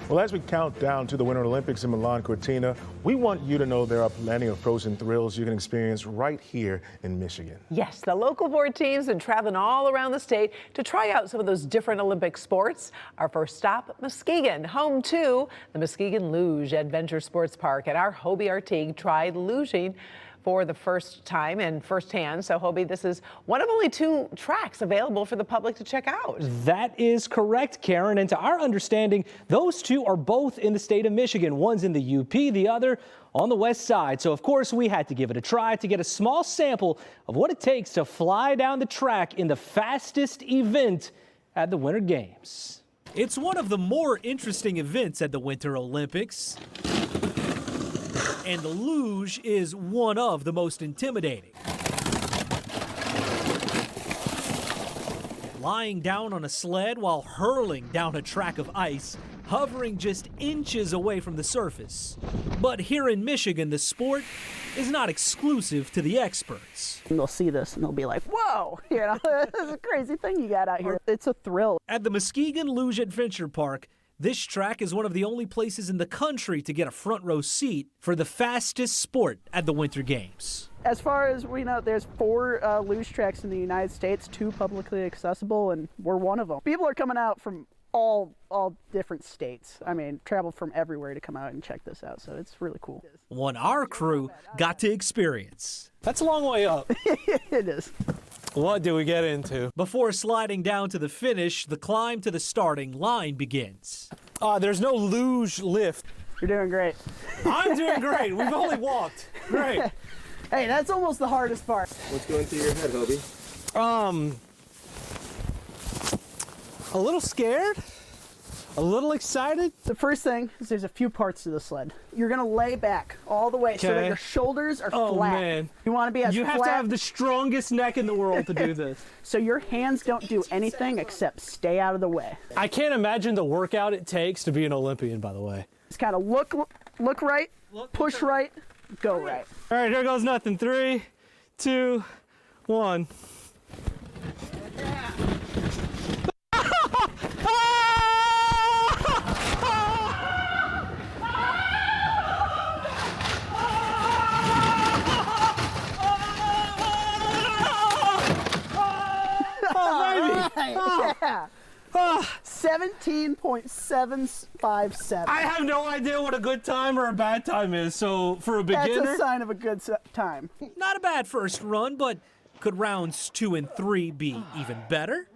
Well, as we count down to the Winter Olympics in Milan Cortina, we want you to know there are plenty of frozen thrills you can experience right here in Michigan. Yes, the local board teams have been traveling all around the state to try out some of those different Olympic sports. Our first stop, Muskegon, home to the Muskegon Luge Adventure Sports Park. And our Hobie Artigue tried luging for the first time and firsthand. So, Hobie, this is one of only 2 tracks available for the public to check out. That is correct, Karen. And to our understanding, those 2 are both in the state of Michigan. One's in the UP, the other on the west side. So, of course, we had to give it a try to get a small sample of what it takes to fly down the track in the fastest event at the Winter Games. It's one of the more interesting events at the Winter Olympics. And the luge is one of the most intimidating. Lying down on a sled while hurling down a track of ice, hovering just inches away from the surface. But here in Michigan, the sport is not exclusive to the experts. And they'll see this and they'll be like, whoa, you know, this is a crazy thing you got out here. It's a thrill. At the Muskegon Luge Adventure Park, this track is one of the only places in the country to get a front row seat for the fastest sport at the Winter Games. As far as we know, there's 4 luge tracks in the United States, 2 publicly accessible, and we're one of them. People are coming out from all different states. I mean, travel from everywhere to come out and check this out, so it's really cool. One our crew got to experience. That's a long way up. It is. What do we get into? Before sliding down to the finish, the climb to the starting line begins. There's no luge lift. You're doing great. I'm doing great. We've only walked. Great. Hey, that's almost the hardest part. What's going through your head, Hobie? A little scared, a little excited. The first thing is there's a few parts to the sled. You're gonna lay back all the way so that your shoulders are flat. Man. You want to be as You flat. have to have the strongest neck in the world to do this. So your hands don't do anything except stay out of the way. I can't imagine the workout it takes to be an Olympian, by the way. Just kind of look right, push right, go right. All right, here goes nothing. 3, 2, 1. Yeah. 17.757. I have no idea what a good time or a bad time is, so for a beginner... That's a sign of a good time. Not a bad first run, but could rounds 2 and 3 be even better?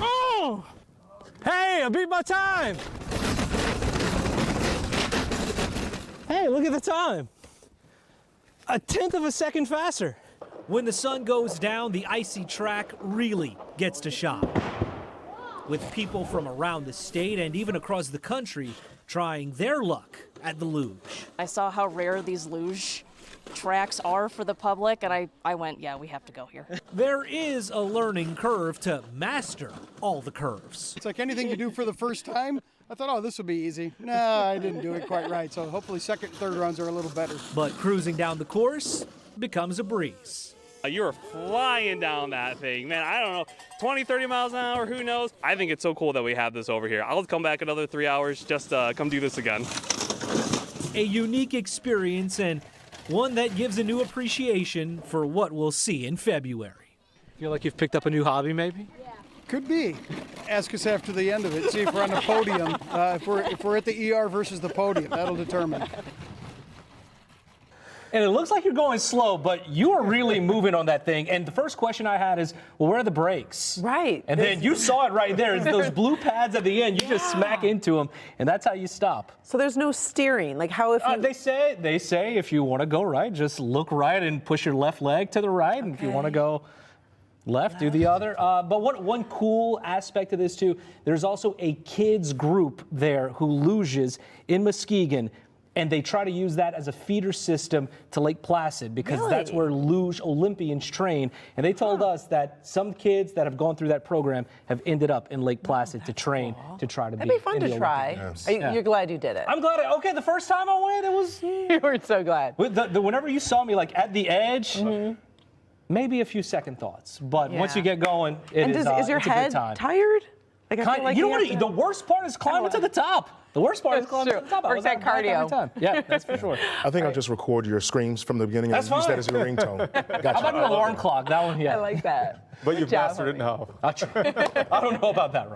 Oh! Hey, I beat my time! Hey, look at the time. 1/10 of a second faster. When the sun goes down, the icy track really gets to shine. With people from around the state and even across the country trying their luck at the luge. I saw how rare these luge tracks are for the public, and I went, yeah, we have to go here. There is a learning curve to master all the curves. It's like anything you do for the first time. I thought, oh, this will be easy. Nah, I didn't do it quite right. So hopefully second and third runs are a little better. But cruising down the course becomes a breeze. You were flying down that thing, man. I don't know, 20, 30 miles an hour, who knows? I think it's so cool that we have this over here. I'll come back another 3 hours just to come do this again. A unique experience and one that gives a new appreciation for what we'll see in February. Feel like you've picked up a new hobby, maybe? Could be. Ask us after the end of it. See if we're on the podium. If we're at the ER versus the podium, that'll determine. And it looks like you're going slow, but you are really moving on that thing. And the first question I had is, well, where are the brakes? Right. And then you saw it right there. It's those blue pads at the end. You just smack into them, and that's how you stop. So there's no steering. Like how if you... They say if you want to go right, just look right and push your left leg to the right. And if you want to go left, do the other. But one cool aspect of this, too, there's also a kids group there who luges in Muskegon. And they try to use that as a feeder system to Lake Placid because that's where luge Olympians train. And they told us that some kids that have gone through that program have ended up in Lake Placid to train to try to That'd be fun in the to try. Olympics. You're glad you did it. I'm glad. Okay, the first time I went, it was... You were so glad. Whenever you saw me like at the edge, maybe a few second thoughts. But once Yeah. you get going, And is your it's a head good time. tired? Like, I feel like You know have what? to- The worst part is climbing to the top. The worst part is That's climbing true. to the top. I Works was that on back every cardio. time. Yeah, that's for sure. I think I'll just record your screams from the beginning That's and use fine. that as your ringtone. How Gotcha. about an alarm clock? That one, yeah. I like that. But you've Good job, mastered it Hobie. now. I don't know about that, Rob.